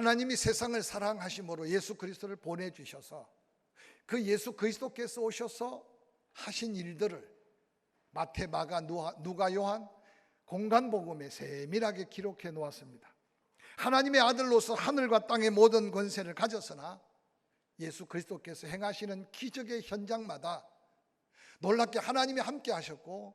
하나님이 세상을 사랑하심으로 예수 그리스도를 보내주셔서 그 예수 그리스도께서 오셔서 하신 일들을 마태, 마가, 누가, 요한 공간복음에 세밀하게 기록해 놓았습니다. 하나님의 아들로서 하늘과 땅의 모든 권세를 가졌으나 예수 그리스도께서 행하시는 기적의 현장마다 놀랍게 하나님이 함께 하셨고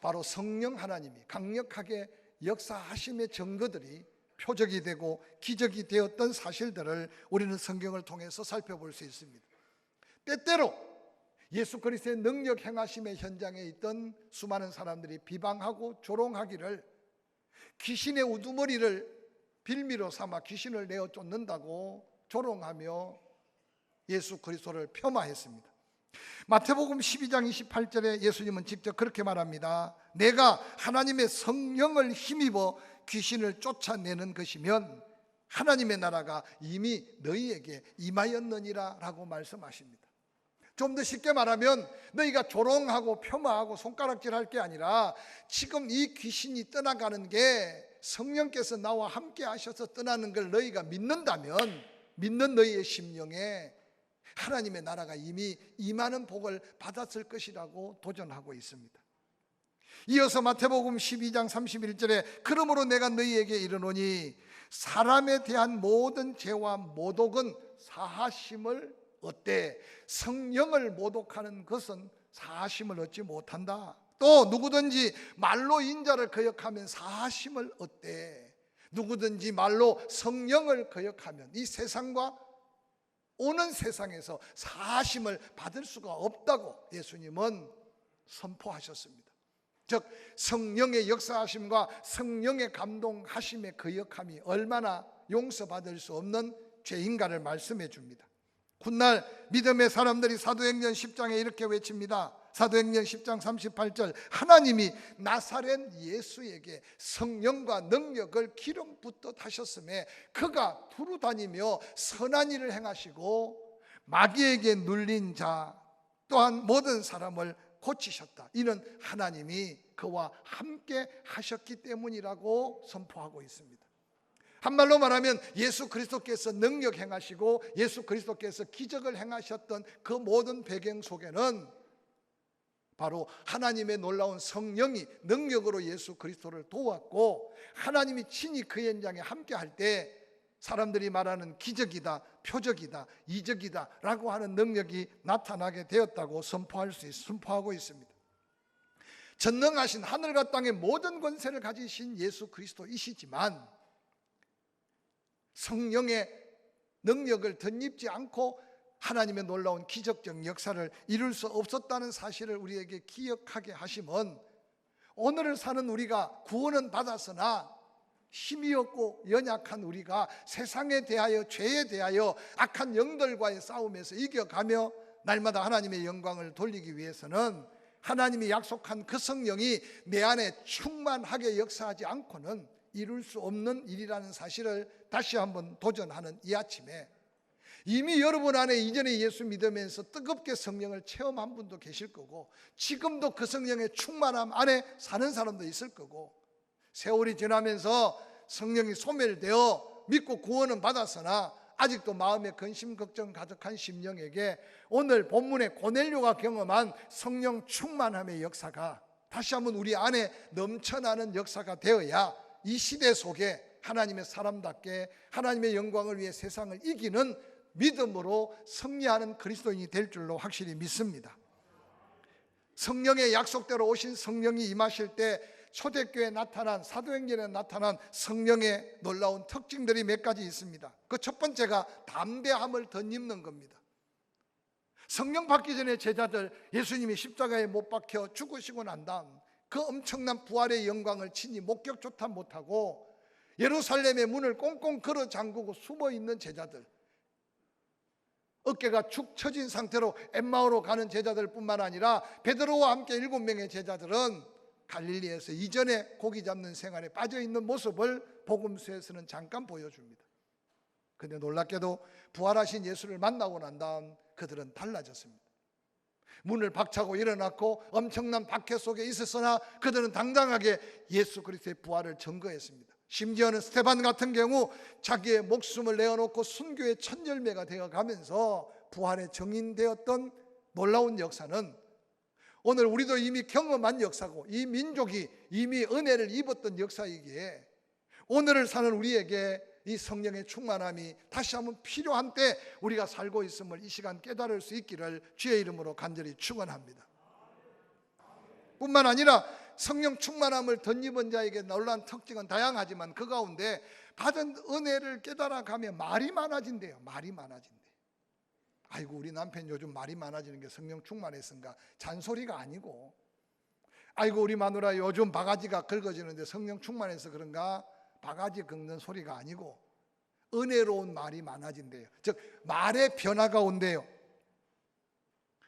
바로 성령 하나님이 강력하게 역사하심의 증거들이 표적이 되고 기적이 되었던 사실들을 우리는 성경을 통해서 살펴볼 수 있습니다. 때때로 예수 그리스도의 능력 행하심의 현장에 있던 수많은 사람들이 비방하고 조롱하기를 귀신의 우두머리를 빌미로 삼아 귀신을 내어 쫓는다고 조롱하며 예수 그리스도를 폄하했습니다. 마태복음 12장 28절에 예수님은 직접 그렇게 말합니다. 내가 하나님의 성령을 힘입어 귀신을 쫓아내는 것이면 하나님의 나라가 이미 너희에게 임하였느니라 라고 말씀하십니다. 좀 더 쉽게 말하면 너희가 조롱하고 폄하하고 손가락질할 게 아니라 지금 이 귀신이 떠나가는 게 성령께서 나와 함께 하셔서 떠나는 걸 너희가 믿는다면 믿는 너희의 심령에 하나님의 나라가 이미 임하는 복을 받았을 것이라고 도전하고 있습니다. 이어서 마태복음 12장 31절에 그러므로 내가 너희에게 이르노니 사람에 대한 모든 죄와 모독은 사하심을 얻되 성령을 모독하는 것은 사하심을 얻지 못한다. 또 누구든지 말로 인자를 거역하면 사하심을 얻되 누구든지 말로 성령을 거역하면 이 세상과 오는 세상에서 사하심을 받을 수가 없다고 예수님은 선포하셨습니다. 즉 성령의 역사하심과 성령의 감동하심의 거역함이 얼마나 용서받을 수 없는 죄인가를 말씀해 줍니다. 훗날 믿음의 사람들이 사도행전 10장에 이렇게 외칩니다. 사도행전 10장 38절 하나님이 나사렛 예수에게 성령과 능력을 기름 붓듯 하셨음에 그가 두루 다니며 선한 일을 행하시고 마귀에게 눌린 자 또한 모든 사람을 고치셨다. 이는 하나님이 그와 함께 하셨기 때문이라고 선포하고 있습니다. 한말로 말하면 예수 그리스도께서 능력 행하시고 예수 그리스도께서 기적을 행하셨던 그 모든 배경 속에는 바로 하나님의 놀라운 성령이 능력으로 예수 그리스도를 도왔고 하나님이 친히 그 현장에 함께 할 때 사람들이 말하는 기적이다, 표적이다, 이적이다 라고 하는 능력이 나타나게 되었다고 선포하고 있습니다. 전능하신 하늘과 땅의 모든 권세를 가지신 예수 그리스도이시지만 성령의 능력을 덧입지 않고 하나님의 놀라운 기적적 역사를 이룰 수 없었다는 사실을 우리에게 기억하게 하심은 오늘을 사는 우리가 구원은 받았으나 힘이 없고 연약한 우리가 세상에 대하여 죄에 대하여 악한 영들과의 싸움에서 이겨가며 날마다 하나님의 영광을 돌리기 위해서는 하나님이 약속한 그 성령이 내 안에 충만하게 역사하지 않고는 이룰 수 없는 일이라는 사실을 다시 한번 도전하는 이 아침에 이미 여러분 안에 이전에 예수 믿으면서 뜨겁게 성령을 체험한 분도 계실 거고 지금도 그 성령의 충만함 안에 사는 사람도 있을 거고 세월이 지나면서 성령이 소멸되어 믿고 구원은 받았으나 아직도 마음에 근심 걱정 가득한 심령에게 오늘 본문의 고넬료가 경험한 성령 충만함의 역사가 다시 한번 우리 안에 넘쳐나는 역사가 되어야 이 시대 속에 하나님의 사람답게 하나님의 영광을 위해 세상을 이기는 믿음으로 승리하는 그리스도인이 될 줄로 확실히 믿습니다. 성령의 약속대로 오신 성령이 임하실 때 초대교회에 나타난 사도행전에 나타난 성령의 놀라운 특징들이 몇 가지 있습니다. 그 첫 번째가 담대함을 덧입는 겁니다. 성령 받기 전에 제자들 제자님이 십자가에 못 박혀 죽으시고 난 다음 그 엄청난 부활의 영광을 친히 목격조차 못하고 예루살렘의 문을 꽁꽁 걸어 잠그고 숨어있는 제자들, 어깨가 축 처진 상태로 엠마오로 가는 제자들 뿐만 아니라 베드로와 함께 7명의 제자들은 갈릴리에서 이전에 고기 잡는 생활에 빠져있는 모습을 복음서에서는 잠깐 보여줍니다. 그런데 놀랍게도 부활하신 예수를 만나고 난 다음 그들은 달라졌습니다. 문을 박차고 일어났고 엄청난 박해 속에 있었으나 그들은 당당하게 예수 그리스도의 부활을 증거했습니다. 심지어는 스데반 같은 경우 자기의 목숨을 내어놓고 순교의 첫 열매가 되어가면서 부활의 증인되었던 놀라운 역사는 오늘 우리도 이미 경험한 역사고 이 민족이 이미 은혜를 입었던 역사이기에 오늘을 사는 우리에게 이 성령의 충만함이 다시 한번 필요한 때 우리가 살고 있음을 이 시간 깨달을 수 있기를 주의 이름으로 간절히 축원합니다. 뿐만 아니라 성령 충만함을 덧입은 자에게 놀라운 특징은 다양하지만 그 가운데 받은 은혜를 깨달아가며 말이 많아진대요. 말이 많아진대. 아이고 우리 남편 요즘 말이 많아지는 게 성령 충만했은가? 잔소리가 아니고, 아이고 우리 마누라 요즘 바가지가 긁어지는데 성령 충만해서 그런가? 바가지 긁는 소리가 아니고 은혜로운 말이 많아진대요. 즉 말의 변화가 온대요.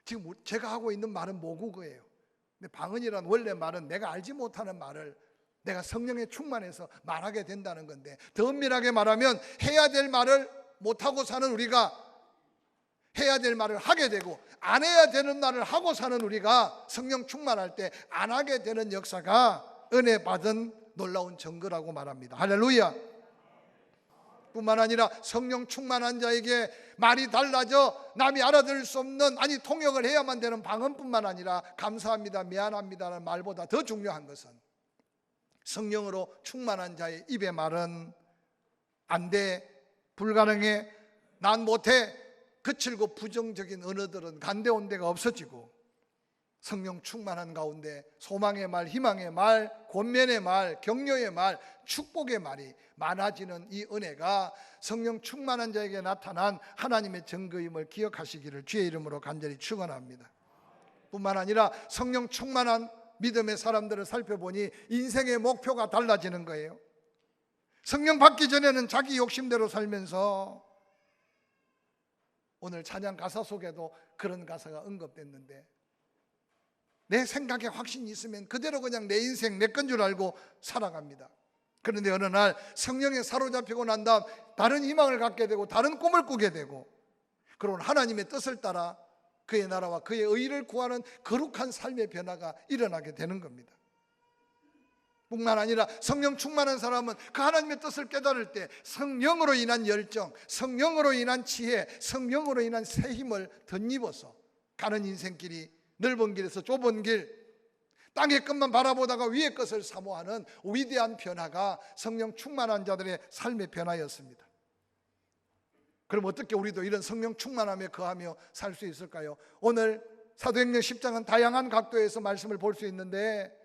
지금 제가 하고 있는 말은 모국어예요. 근데 방언이란 원래 말은 내가 알지 못하는 말을 내가 성령에 충만해서 말하게 된다는 건데, 더 엄밀하게 말하면 해야 될 말을 못하고 사는 우리가 해야 될 말을 하게 되고, 안 해야 되는 말을 하고 사는 우리가 성령 충만할 때 안 하게 되는 역사가 은혜 받은 놀라운 증거라고 말합니다. 할렐루야. 뿐만 아니라 성령 충만한 자에게 말이 달라져 남이 알아들을 수 없는, 아니 통역을 해야만 되는 방언뿐만 아니라 감사합니다, 미안합니다라는 말보다 더 중요한 것은 성령으로 충만한 자의 입의 말은 안 돼, 불가능해, 난 못해, 거칠고 부정적인 언어들은 간데온데가 없어지고 성령 충만한 가운데 소망의 말, 희망의 말, 권면의 말, 격려의 말, 축복의 말이 많아지는 이 은혜가 성령 충만한 자에게 나타난 하나님의 증거임을 기억하시기를 주의 이름으로 간절히 축원합니다. 뿐만 아니라 성령 충만한 믿음의 사람들을 살펴보니 인생의 목표가 달라지는 거예요. 성령 받기 전에는 자기 욕심대로 살면서, 오늘 찬양 가사 속에도 그런 가사가 언급됐는데, 내 생각에 확신이 있으면 그대로 그냥 내 인생 내 건 줄 알고 살아갑니다. 그런데 어느 날 성령에 사로잡히고 난 다음 다른 희망을 갖게 되고 다른 꿈을 꾸게 되고, 그런 하나님의 뜻을 따라 그의 나라와 그의 의를 구하는 거룩한 삶의 변화가 일어나게 되는 겁니다. 뿐만 아니라 성령 충만한 사람은 그 하나님의 뜻을 깨달을 때 성령으로 인한 열정, 성령으로 인한 지혜, 성령으로 인한 새 힘을 덧입어서 가는 인생길이 넓은 길에서 좁은 길, 땅의 것만 바라보다가 위의 것을 사모하는 위대한 변화가 성령 충만한 자들의 삶의 변화였습니다. 그럼 어떻게 우리도 이런 성령 충만함에 거하며 살 수 있을까요? 오늘 사도행전 10장은 다양한 각도에서 말씀을 볼 수 있는데,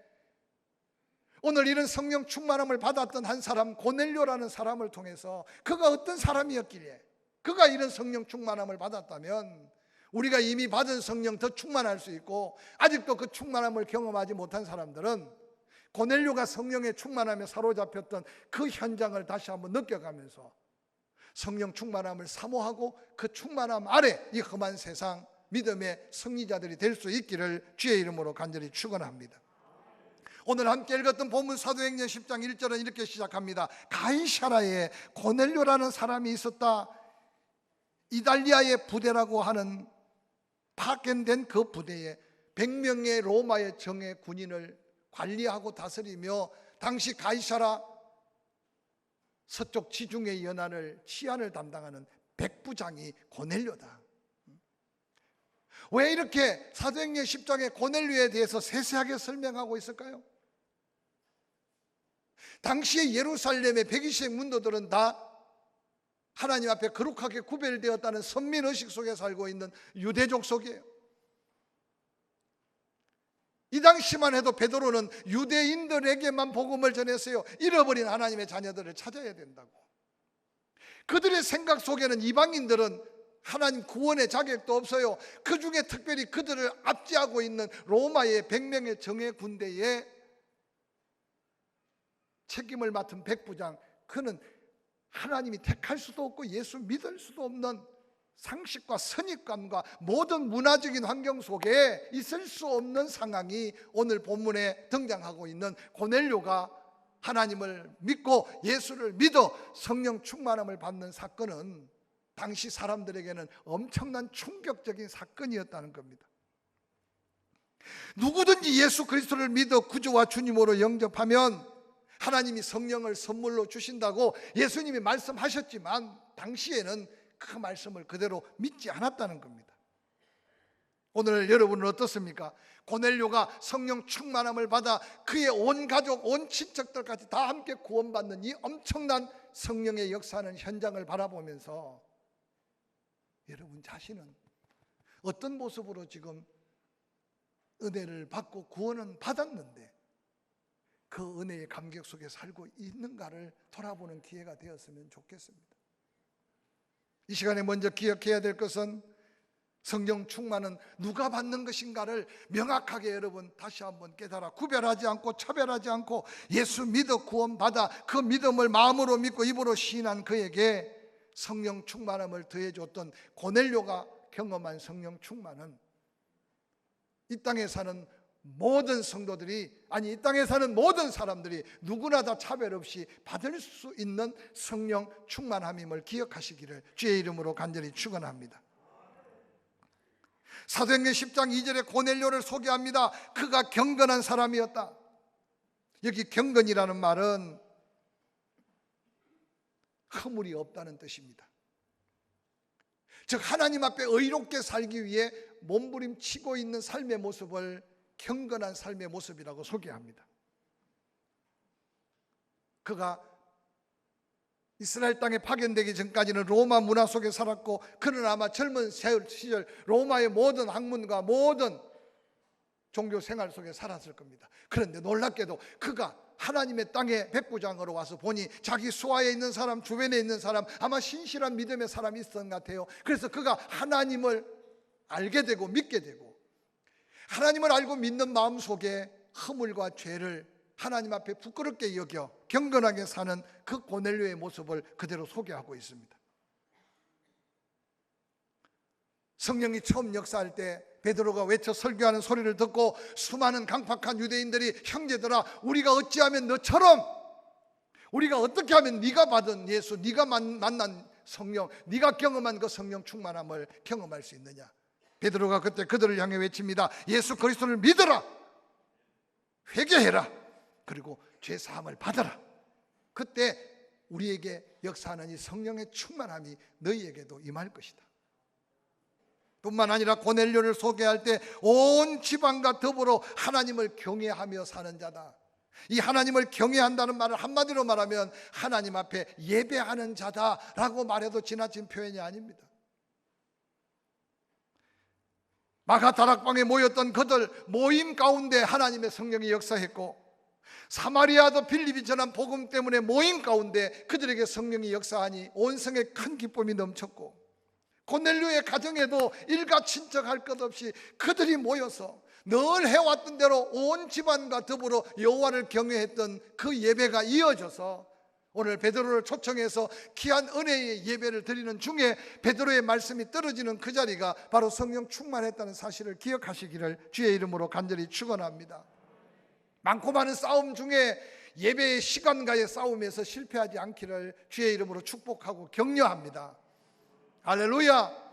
오늘 이런 성령 충만함을 받았던 한 사람, 고넬료라는 사람을 통해서 그가 어떤 사람이었기에 그가 이런 성령 충만함을 받았다면 우리가 이미 받은 성령 더 충만할 수 있고, 아직도 그 충만함을 경험하지 못한 사람들은 고넬료가 성령의 충만함에 사로잡혔던 그 현장을 다시 한번 느껴가면서 성령 충만함을 사모하고 그 충만함 아래 이 험한 세상 믿음의 승리자들이 될 수 있기를 주의 이름으로 간절히 축원합니다. 오늘 함께 읽었던 본문 사도행전 10장 1절은 이렇게 시작합니다. 가이사라에 고넬료라는 사람이 있었다. 이달리아의 부대라고 하는 파견된 그 부대에 100명의 로마의 정예 군인을 관리하고 다스리며 당시 가이사라 서쪽 지중해 연안을 치안을 담당하는 백부장이 고넬료다. 왜 이렇게 사도행전 10장에 고넬료에 대해서 세세하게 설명하고 있을까요? 당시에 예루살렘의 120의 문도들은 다 하나님 앞에 거룩하게 구별되었다는 선민의식 속에 살고 있는 유대족 속이에요. 이 당시만 해도 베드로는 유대인들에게만 복음을 전했어요. 잃어버린 하나님의 자녀들을 찾아야 된다고. 그들의 생각 속에는 이방인들은 하나님 구원의 자격도 없어요. 그 중에 특별히 그들을 압제하고 있는 로마의 100명의 정예 군대에 책임을 맡은 백부장, 그는 하나님이 택할 수도 없고 예수 믿을 수도 없는 상식과 선입관과 모든 문화적인 환경 속에 있을 수 없는 상황이 오늘 본문에 등장하고 있는 고넬료가 하나님을 믿고 예수를 믿어 성령 충만함을 받는 사건은 당시 사람들에게는 엄청난 충격적인 사건이었다는 겁니다. 누구든지 예수 그리스도를 믿어 구주와 주님으로 영접하면 하나님이 성령을 선물로 주신다고 예수님이 말씀하셨지만 당시에는 그 말씀을 그대로 믿지 않았다는 겁니다. 오늘 여러분은 어떻습니까? 고넬료가 성령 충만함을 받아 그의 온 가족, 온 친척들까지 다 함께 구원받는 이 엄청난 성령의 역사하는 현장을 바라보면서 여러분 자신은 어떤 모습으로 지금 은혜를 받고 구원은 받았는데 그 은혜의 감격 속에 살고 있는가를 돌아보는 기회가 되었으면 좋겠습니다. 이 시간에 먼저 기억해야 될 것은 성령 충만은 누가 받는 것인가를 명확하게 여러분 다시 한번 깨달아 구별하지 않고 차별하지 않고 예수 믿어 구원받아 그 믿음을 마음으로 믿고 입으로 시인한 그에게 성령 충만함을 더해줬던 고넬료가 경험한 성령 충만은 이 땅에 사는 모든 성도들이, 아니 이 땅에 사는 모든 사람들이 누구나 다 차별 없이 받을 수 있는 성령 충만함임을 기억하시기를 주의 이름으로 간절히 축원합니다. 사도행전 10장 2절에 고넬료를 소개합니다. 그가 경건한 사람이었다. 여기 경건이라는 말은 허물이 없다는 뜻입니다. 즉 하나님 앞에 의롭게 살기 위해 몸부림치고 있는 삶의 모습을 경건한 삶의 모습이라고 소개합니다. 그가 이스라엘 땅에 파견되기 전까지는 로마 문화 속에 살았고 그는 아마 젊은 시절 로마의 모든 학문과 모든 종교 생활 속에 살았을 겁니다. 그런데 놀랍게도 그가 하나님의 땅에 백부장으로 와서 보니 자기 수하에 있는 사람, 주변에 있는 사람, 아마 신실한 믿음의 사람이 있었던 것 같아요. 그래서 그가 하나님을 알게 되고 믿게 되고, 하나님을 알고 믿는 마음 속에 허물과 죄를 하나님 앞에 부끄럽게 여겨 경건하게 사는 그 고넬료의 모습을 그대로 소개하고 있습니다. 성령이 처음 역사할 때 베드로가 외쳐 설교하는 소리를 듣고 수많은 강팍한 유대인들이 형제들아, 우리가 어찌하면 너처럼, 우리가 어떻게 하면 네가 받은 예수, 네가 만난 성령, 네가 경험한 그 성령 충만함을 경험할 수 있느냐. 베드로가 그때 그들을 향해 외칩니다. 예수 그리스도를 믿어라, 회개해라, 그리고 죄 사함을 받아라. 그때 우리에게 역사하는 이 성령의 충만함이 너희에게도 임할 것이다. 뿐만 아니라 고넬료를 소개할 때 온 지방과 더불어 하나님을 경외하며 사는 자다. 이 하나님을 경외한다는 말을 한마디로 말하면 하나님 앞에 예배하는 자다라고 말해도 지나친 표현이 아닙니다. 마가 다락방에 모였던 그들 모임 가운데 하나님의 성령이 역사했고, 사마리아도 빌립이 전한 복음 때문에 모임 가운데 그들에게 성령이 역사하니 온 성에 큰 기쁨이 넘쳤고, 고넬료의 가정에도 일가 친척할 것 없이 그들이 모여서 늘 해왔던 대로 온 집안과 더불어 여호와를 경외했던 그 예배가 이어져서 오늘 베드로를 초청해서 귀한 은혜의 예배를 드리는 중에 베드로의 말씀이 떨어지는 그 자리가 바로 성령 충만했다는 사실을 기억하시기를 주의 이름으로 간절히 축원합니다. 많고 많은 싸움 중에 예배의 시간과의 싸움에서 실패하지 않기를 주의 이름으로 축복하고 격려합니다. 할렐루야.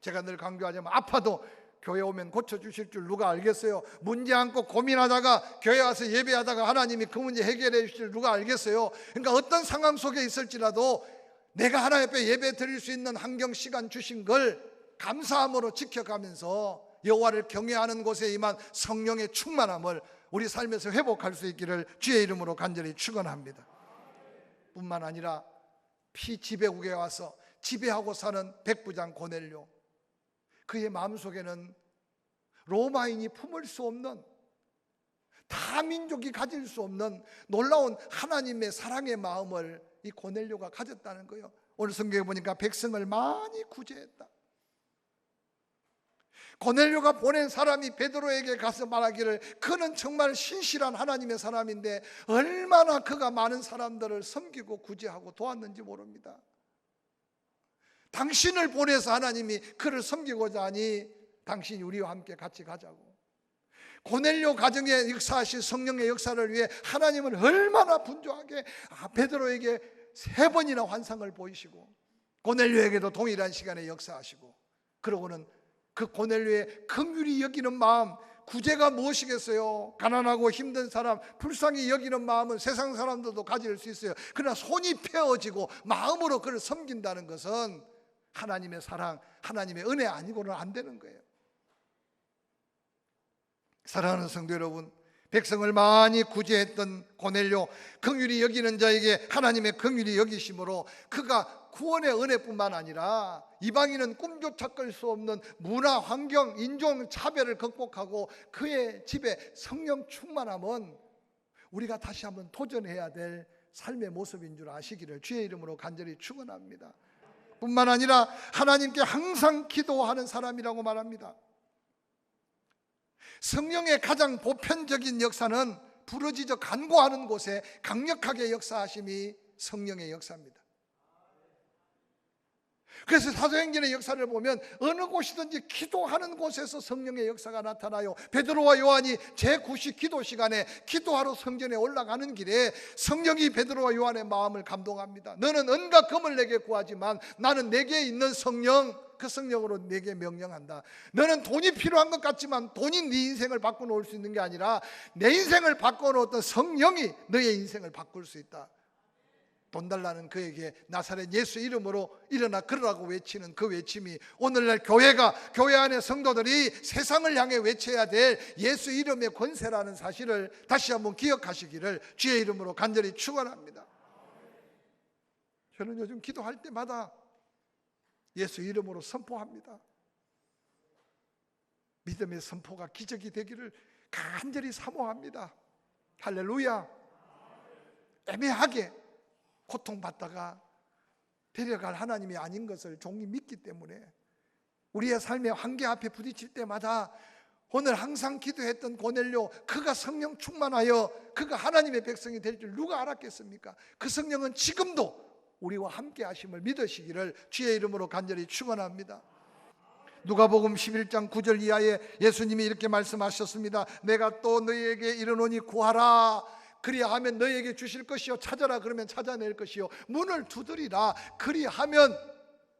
제가 늘 강조하자면 아파도 교회 오면 고쳐주실 줄 누가 알겠어요? 문제 안고 고민하다가 교회 와서 예배하다가 하나님이 그 문제 해결해 주실 줄 누가 알겠어요? 그러니까 어떤 상황 속에 있을지라도 내가 하나님 앞에 예배 드릴 수 있는 환경 시간 주신 걸 감사함으로 지켜가면서 여호와를 경외하는 곳에 임한 성령의 충만함을 우리 삶에서 회복할 수 있기를 주의 이름으로 간절히 축원합니다. 뿐만 아니라 피지배국에 와서 지배하고 사는 백부장 고넬료, 그의 마음속에는 로마인이 품을 수 없는, 타민족이 가질 수 없는 놀라운 하나님의 사랑의 마음을 이 고넬료가 가졌다는 거예요. 오늘 성경에 보니까 백성을 많이 구제했다. 고넬료가 보낸 사람이 베드로에게 가서 말하기를 그는 정말 신실한 하나님의 사람인데 얼마나 그가 많은 사람들을 섬기고 구제하고 도왔는지 모릅니다. 당신을 보내서 하나님이 그를 섬기고자 하니 당신이 우리와 함께 같이 가자고. 고넬료 가정에 역사하신 성령의 역사를 위해 하나님은 얼마나 분주하게 베드로에게 3번이나 환상을 보이시고 고넬료에게도 동일한 시간에 역사하시고, 그러고는 그 고넬료의 긍휼히 여기는 마음, 구제가 무엇이겠어요? 가난하고 힘든 사람, 불쌍히 여기는 마음은 세상 사람들도 가질 수 있어요. 그러나 손이 펴어지고 마음으로 그를 섬긴다는 것은 하나님의 사랑, 하나님의 은혜 아니고는 안 되는 거예요. 사랑하는 성도 여러분, 백성을 많이 구제했던 고넬료, 긍휼히 여기는 자에게 하나님의 긍휼히 여기심으로 그가 구원의 은혜뿐만 아니라 이방인은 꿈조차 꿀 수 없는 문화, 환경, 인종 차별을 극복하고 그의 집에 성령 충만함은 우리가 다시 한번 도전해야 될 삶의 모습인 줄 아시기를 주의 이름으로 간절히 축원합니다. 뿐만 아니라 하나님께 항상 기도하는 사람이라고 말합니다. 성령의 가장 보편적인 역사는 부르짖어 간구하는 곳에 강력하게 역사하심이 성령의 역사입니다. 그래서 사도행전의 역사를 보면 어느 곳이든지 기도하는 곳에서 성령의 역사가 나타나요. 베드로와 요한이 제9시 기도 시간에 기도하러 성전에 올라가는 길에 성령이 베드로와 요한의 마음을 감동합니다. 너는 은과 금을 내게 구하지만 나는 내게 있는 성령, 그 성령으로 내게 명령한다. 너는 돈이 필요한 것 같지만 돈이 네 인생을 바꿔놓을 수 있는 게 아니라 내 인생을 바꿔놓았던 성령이 너의 인생을 바꿀 수 있다. 돈 달라는 그에게 나사렛 예수 이름으로 일어나 걸으라고 외치는 그 외침이 오늘날 교회가, 교회 안의 성도들이 세상을 향해 외쳐야 될 예수 이름의 권세라는 사실을 다시 한번 기억하시기를 주의 이름으로 간절히 축원합니다. 저는 요즘 기도할 때마다 예수 이름으로 선포합니다. 믿음의 선포가 기적이 되기를 간절히 사모합니다. 할렐루야. 애매하게 고통받다가 데려갈 하나님이 아닌 것을 종이 믿기 때문에 우리의 삶의 한계 앞에 부딪힐 때마다 오늘 항상 기도했던 고넬료, 그가 성령 충만하여 그가 하나님의 백성이 될 줄 누가 알았겠습니까? 그 성령은 지금도 우리와 함께 하심을 믿으시기를 주의 이름으로 간절히 축원합니다. 누가복음 11장 9절 이하에 예수님이 이렇게 말씀하셨습니다. 내가 또 너희에게 이르노니 구하라 그리하면 너희에게 주실 것이요, 찾아라 그러면 찾아낼 것이요, 문을 두드리라 그리하면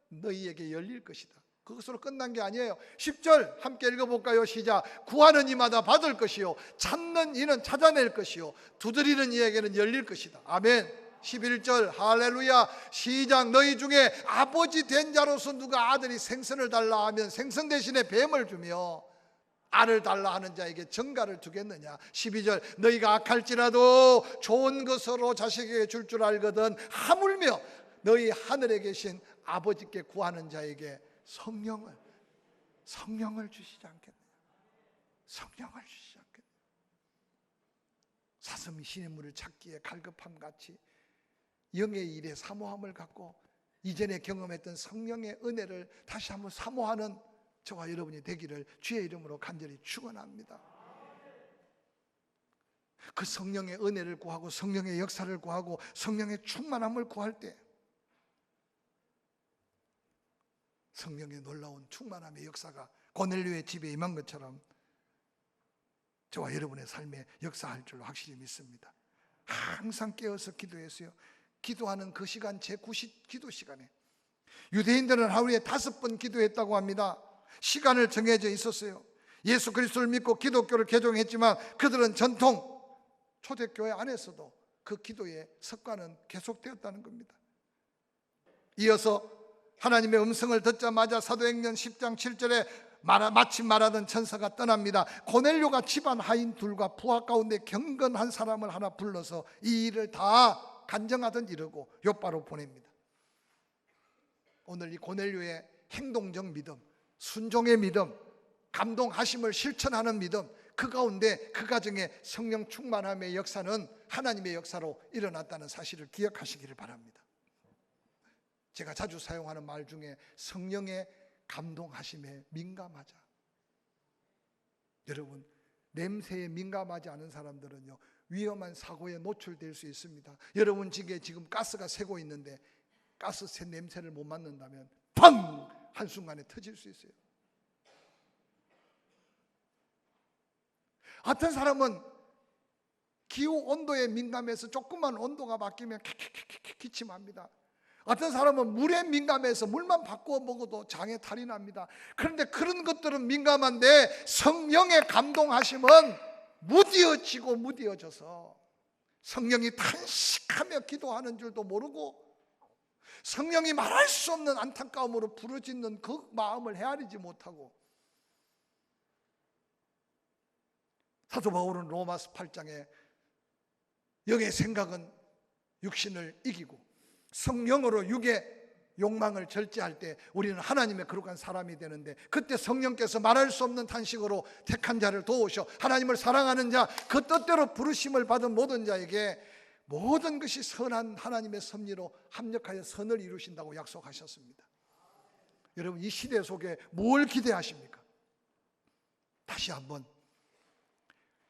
너희에게 열릴 것이다. 그것으로 끝난 게 아니에요. 10절 함께 읽어볼까요? 시작. 구하는 이마다 받을 것이요, 찾는 이는 찾아낼 것이요, 두드리는 이에게는 열릴 것이다. 아멘. 11절 할렐루야. 시작. 너희 중에 아버지 된 자로서 누가 아들이 생선을 달라 하면 생선 대신에 뱀을 주며 알을 달라 하는 자에게 정갈을 두겠느냐. 12절 너희가 악할지라도 좋은 것으로 자식에게 줄 줄 알거든 하물며 너희 하늘에 계신 아버지께 구하는 자에게 성령을 주시지 않겠느냐. 성령을 주시지 않겠느냐. 사슴이 시냇물을 찾기에 갈급함 같이 영의 일에 사모함을 갖고 이전에 경험했던 성령의 은혜를 다시 한번 사모하는 저와 여러분이 되기를 주의 이름으로 간절히 축원합니다. 그 성령의 은혜를 구하고 성령의 역사를 구하고 성령의 충만함을 구할 때 성령의 놀라운 충만함의 역사가 고넬료의 집에 임한 것처럼 저와 여러분의 삶에 역사할 줄로 확실히 믿습니다. 항상 깨어서 기도했어요. 기도하는 그 시간, 제9시 기도 시간에 유대인들은 하루에 5번 기도했다고 합니다. 시간을 정해져 있었어요. 예수 그리스도를 믿고 기독교를 개종했지만 그들은 전통 초대교회 안에서도 그 기도의 습관은 계속되었다는 겁니다. 이어서 하나님의 음성을 듣자마자 사도행전 10장 7절에 마침 말하던 천사가 떠납니다. 고넬료가 집안 하인 둘과 부하 가운데 경건한 사람을 하나 불러서 이 일을 다 간정하던 이르고 요바로 보냅니다. 오늘 이 고넬료의 행동적 믿음, 순종의 믿음, 감동하심을 실천하는 믿음, 그 가운데 그 가정에 성령 충만함의 역사는 하나님의 역사로 일어났다는 사실을 기억하시기를 바랍니다. 제가 자주 사용하는 말 중에 성령의 감동하심에 민감하자. 여러분, 냄새에 민감하지 않은 사람들은요 위험한 사고에 노출될 수 있습니다. 여러분 집에 지금 가스가 새고 있는데 가스 새 냄새를 못 맡는다면 팡! 한순간에 터질 수 있어요. 어떤 사람은 기후 온도에 민감해서 조금만 온도가 바뀌면 기침합니다. 어떤 사람은 물에 민감해서 물만 바꾸어 먹어도 장에 탈이 납니다. 그런데 그런 것들은 민감한데 성령의 감동하심은 무뎌지고 무뎌져서 성령이 탄식하며 기도하는 줄도 모르고 성령이 말할 수 없는 안타까움으로 부르짖는 그 마음을 헤아리지 못하고, 사도 바울은 로마서 8장에 영의 생각은 육신을 이기고 성령으로 육의 욕망을 절제할 때 우리는 하나님의 거룩한 사람이 되는데, 그때 성령께서 말할 수 없는 탄식으로 택한 자를 도우셔 하나님을 사랑하는 자, 그 뜻대로 부르심을 받은 모든 자에게 모든 것이 선한 하나님의 섭리로 합력하여 선을 이루신다고 약속하셨습니다. 여러분, 이 시대 속에 뭘 기대하십니까? 다시 한번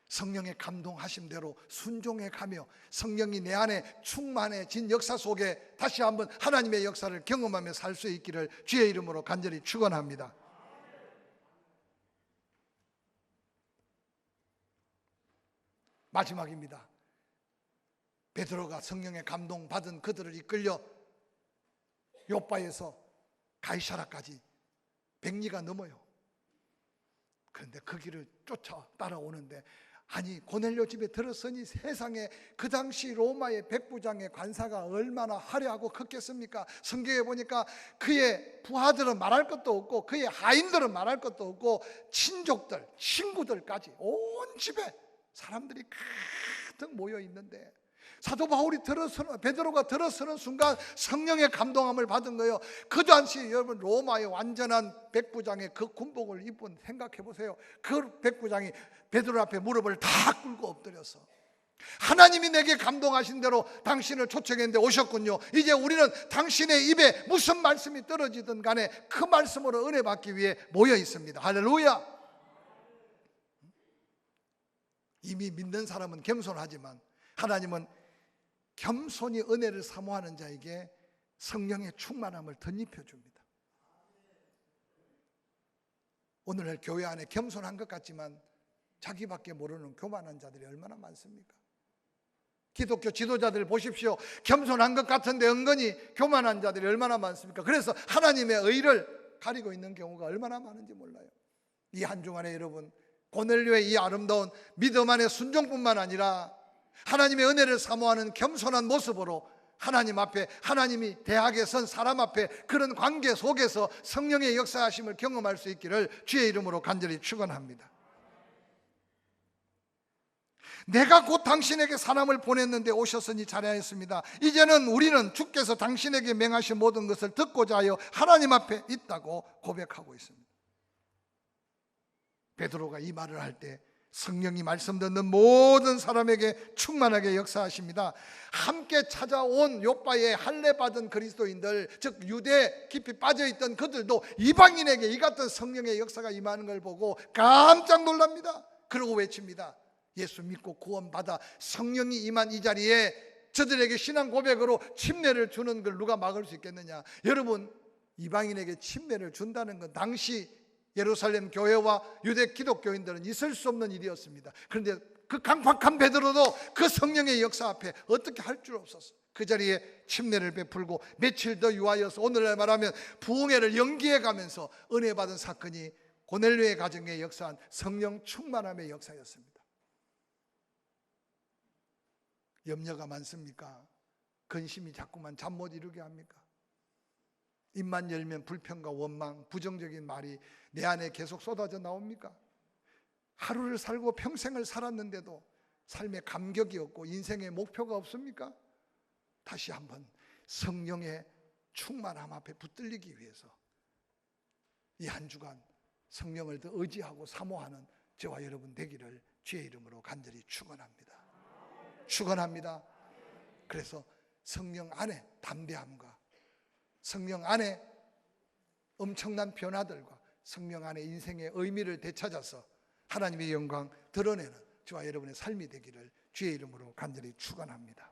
성령의 감동하심대로 순종해 가며 성령이 내 안에 충만해진 역사 속에 다시 한번 하나님의 역사를 경험하며 살 수 있기를 주의 이름으로 간절히 축원합니다. 마지막입니다. 베드로가 성령의 감동 받은 그들을 이끌려 요빠에서 가이사라까지 100리가 넘어요. 그런데 그 길을 쫓아 따라오는데, 아니 고넬료 집에 들었으니 세상에 그 당시 로마의 백부장의 관사가 얼마나 화려하고 컸겠습니까? 성경에 보니까 그의 부하들은 말할 것도 없고 그의 하인들은 말할 것도 없고 친족들, 친구들까지 온 집에 사람들이 가득 모여 있는데, 사도 바울이 베드로가 들어서는 순간 성령의 감동함을 받은 거예요. 그 당시 여러분 로마의 완전한 백부장의 그 군복을 입은, 생각해 보세요. 그 백부장이 베드로 앞에 무릎을 다 꿇고 엎드려서, 하나님이 내게 감동하신 대로 당신을 초청했는데 오셨군요. 이제 우리는 당신의 입에 무슨 말씀이 떨어지든 간에 그 말씀으로 은혜 받기 위해 모여 있습니다. 할렐루야. 이미 믿는 사람은 겸손하지만 하나님은 겸손히 은혜를 사모하는 자에게 성령의 충만함을 덧입혀 줍니다. 오늘날 교회 안에 겸손한 것 같지만 자기밖에 모르는 교만한 자들이 얼마나 많습니까? 기독교 지도자들 보십시오. 겸손한 것 같은데 은근히 교만한 자들이 얼마나 많습니까? 그래서 하나님의 의를 가리고 있는 경우가 얼마나 많은지 몰라요. 이 한 주간에 여러분, 고넬료의 이 아름다운 믿음 안의 순종뿐만 아니라 하나님의 은혜를 사모하는 겸손한 모습으로 하나님 앞에, 하나님이 대하게 선 사람 앞에 그런 관계 속에서 성령의 역사하심을 경험할 수 있기를 주의 이름으로 간절히 축원합니다. 내가 곧 당신에게 사람을 보냈는데 오셨으니 잘하였습니다. 이제는 우리는 주께서 당신에게 명하신 모든 것을 듣고자 하여 하나님 앞에 있다고 고백하고 있습니다. 베드로가 이 말을 할 때 성령이 말씀 듣는 모든 사람에게 충만하게 역사하십니다. 함께 찾아온 요빠에 할례받은 그리스도인들, 즉 유대 깊이 빠져있던 그들도 이방인에게 이 같은 성령의 역사가 임하는 걸 보고 깜짝 놀랍니다. 그러고 외칩니다. 예수 믿고 구원받아 성령이 임한 이 자리에 저들에게 신앙 고백으로 침례를 주는 걸 누가 막을 수 있겠느냐? 여러분, 이방인에게 침례를 준다는 건 당시 예루살렘 교회와 유대 기독교인들은 있을 수 없는 일이었습니다. 그런데 그 강팍한 베드로도 그 성령의 역사 앞에 어떻게 할 줄 없었어요. 그 자리에 침례를 베풀고 며칠 더 유하여서 오늘날 말하면 부흥회를 연기해 가면서 은혜 받은 사건이 고넬료의 가정에 역사한 성령 충만함의 역사였습니다. 염려가 많습니까? 근심이 자꾸만 잠 못 이루게 합니까? 입만 열면 불평과 원망, 부정적인 말이 내 안에 계속 쏟아져 나옵니까? 하루를 살고 평생을 살았는데도 삶에 감격이 없고 인생의 목표가 없습니까? 다시 한번 성령의 충만함 앞에 붙들리기 위해서 이 한 주간 성령을 더 의지하고 사모하는 저와 여러분 되기를 주의 이름으로 간절히 축원합니다. 축원합니다. 그래서 성령 안에 담대함과 성령 안에 엄청난 변화들과 성령 안에 인생의 의미를 되찾아서 하나님의 영광 드러내는 저와 여러분의 삶이 되기를 주의 이름으로 간절히 축원합니다.